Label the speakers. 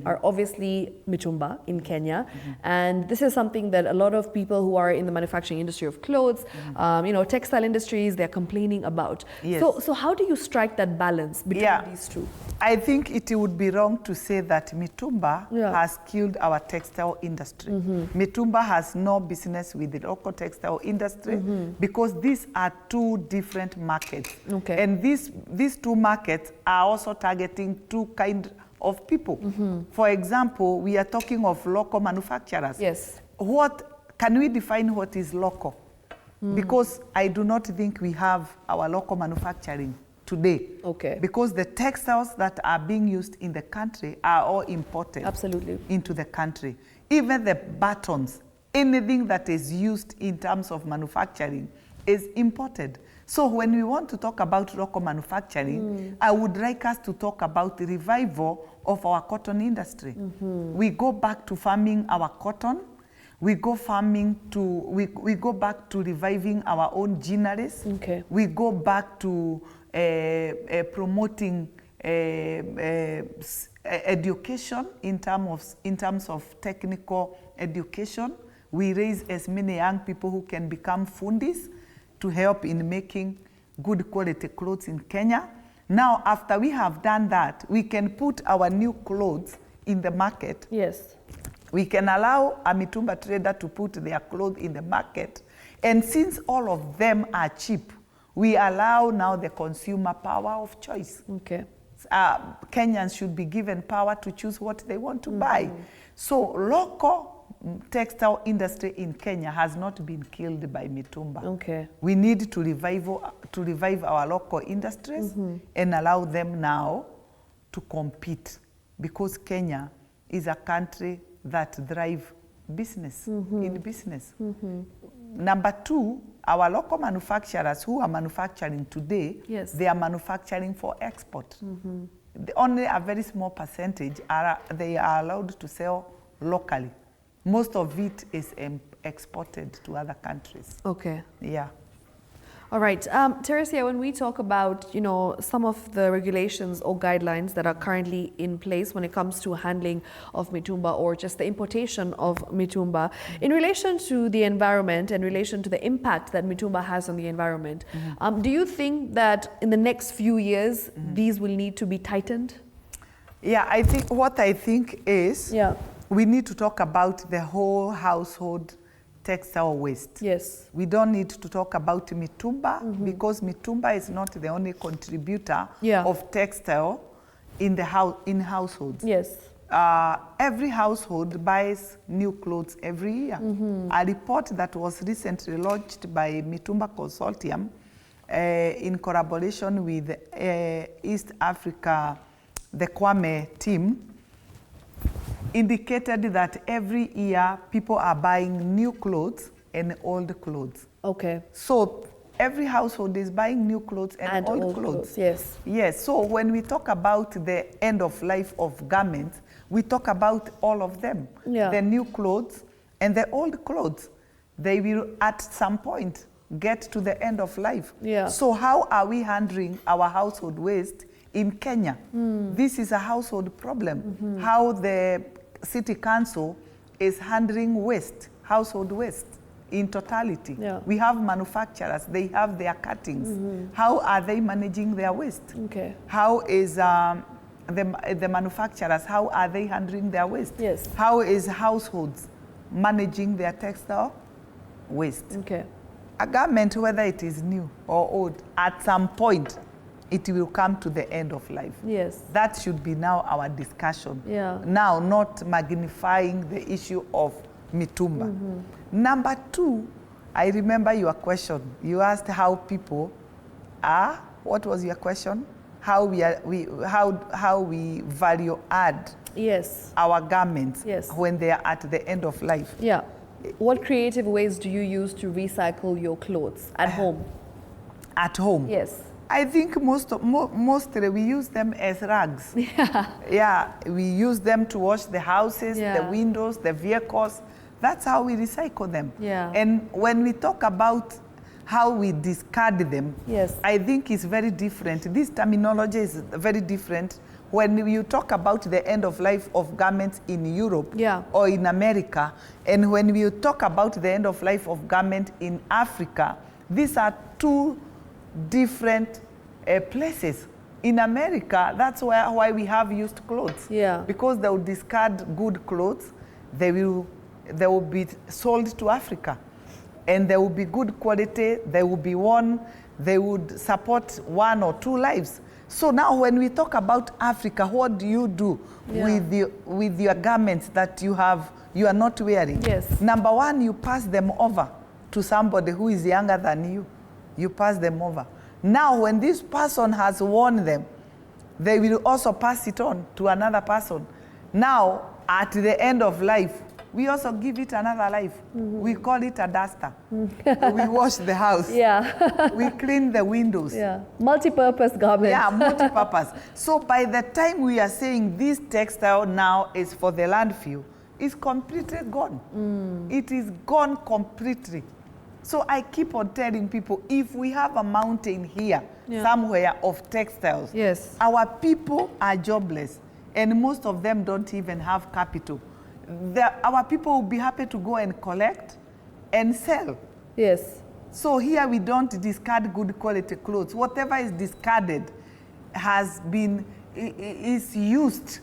Speaker 1: are obviously mitumba in Kenya. And this is something that a lot of people who are in the manufacturing industry of clothes, textile industries, they're complaining about.
Speaker 2: Yes.
Speaker 1: So how do you strike that balance between these two?
Speaker 2: I think it would be wrong to say that mitumba has killed our textile industry. Mitumba has no business with the local textile industry because these are two different markets.
Speaker 1: Okay.
Speaker 2: And these two markets are also targeting two kinds of people. For example, we are talking of local manufacturers.
Speaker 1: Yes.
Speaker 2: Can we define what is local? Because I do not think we have our local manufacturing today.
Speaker 1: Okay.
Speaker 2: Because the textiles that are being used in the country are all imported into the country. Even the buttons, anything that is used in terms of manufacturing is imported. So when we want to talk about local manufacturing, I would like us to talk about the revival of our cotton industry. We go back to farming our cotton. We go we go back to reviving our own ginneries.
Speaker 1: Okay.
Speaker 2: We go back to promoting education in terms of technical education. We raise as many young people who can become fundis to help in making good quality clothes in Kenya. Now, after we have done that, we can put our new clothes in the market.
Speaker 1: Yes.
Speaker 2: We can allow a mitumba trader to put their clothes in the market. And since all of them are cheap, we allow now the consumer power of choice.
Speaker 1: Okay.
Speaker 2: Kenyans should be given power to choose what they want to buy. So local textile industry in Kenya has not been killed by mitumba.
Speaker 1: Okay.
Speaker 2: We need to revive our local industries and allow them now to compete, because Kenya is a country that thrives in business. Number two, our local manufacturers who are manufacturing today, they are manufacturing for export. Only a very small percentage they are allowed to sell locally. Most of it is exported to other countries.
Speaker 1: Okay.
Speaker 2: Yeah.
Speaker 1: All right. Teresia, when we talk about, some of the regulations or guidelines that are currently in place when it comes to handling of mitumba or just the importation of mitumba, in relation to the environment, in relation to the impact that mitumba has on the environment, do you think that in the next few years, these will need to be tightened?
Speaker 2: Yeah, what I think is we need to talk about the whole household textile waste.
Speaker 1: Yes.
Speaker 2: We don't need to talk about mitumba because mitumba is not the only contributor of textile in households.
Speaker 1: Yes.
Speaker 2: Every household buys new clothes every year. A report that was recently launched by Mitumba Consortium in collaboration with East Africa, the Kwame team, indicated that every year people are buying new clothes and old clothes.
Speaker 1: Okay.
Speaker 2: So every household is buying new clothes and old clothes.
Speaker 1: Yes.
Speaker 2: Yes. So when we talk about the end of life of garments, we talk about all of them.
Speaker 1: Yeah.
Speaker 2: The new clothes and the old clothes. They will at some point get to the end of life.
Speaker 1: Yeah.
Speaker 2: So how are we handling our household waste in Kenya? This is a household problem. How the city council is handling waste, household waste in totality.
Speaker 1: Yeah.
Speaker 2: We have manufacturers, they have their cuttings. How are they managing their waste?
Speaker 1: Okay.
Speaker 2: How is the manufacturers, how are they handling their waste?
Speaker 1: Yes.
Speaker 2: How is households managing their textile waste?
Speaker 1: Okay.
Speaker 2: A garment, whether it is new or old, at some point, it will come to the end of life.
Speaker 1: Yes.
Speaker 2: That should be now our discussion.
Speaker 1: Yeah.
Speaker 2: Now, not magnifying the issue of mitumba. Number two, I remember your question. You asked how people are. What was your question? How we value add our garments when they are at the end of life.
Speaker 1: Yeah. What creative ways do you use to recycle your clothes at home?
Speaker 2: At home?
Speaker 1: Yes.
Speaker 2: I think mostly we use them as rugs. Yeah, we use them to wash the houses, the windows, the vehicles. That's how we recycle them.
Speaker 1: Yeah.
Speaker 2: And when we talk about how we discard them, I think it's very different. This terminology is very different when you talk about the end of life of garments in Europe
Speaker 1: Yeah.
Speaker 2: or in America, and when we talk about the end of life of garment in Africa, these are two different places. In America, that's why we have used clothes.
Speaker 1: Yeah.
Speaker 2: Because they will discard good clothes, they will be sold to Africa. And they will be good quality, they will be worn, they would support 1 or 2 lives. So now when we talk about Africa, what do you do with your garments that you are not wearing?
Speaker 1: Yes.
Speaker 2: Number 1, you pass them over to somebody who is younger than you. You pass them over. Now when this person has worn them, they will also pass it on to another person. Now at the end of life, we also give it another life. We call it a duster. We wash the house.
Speaker 1: Yeah.
Speaker 2: We clean the windows.
Speaker 1: Yeah. Multi-purpose garments.
Speaker 2: Yeah, multi-purpose. So by the time we are saying this textile now is for the landfill, it's completely gone. It is gone completely. So I keep on telling people, if we have a mountain here, somewhere of textiles,
Speaker 1: Yes.
Speaker 2: our people are jobless, and most of them don't even have capital. Our people will be happy to go and collect and sell.
Speaker 1: Yes.
Speaker 2: So here we don't discard good quality clothes. Whatever is discarded is used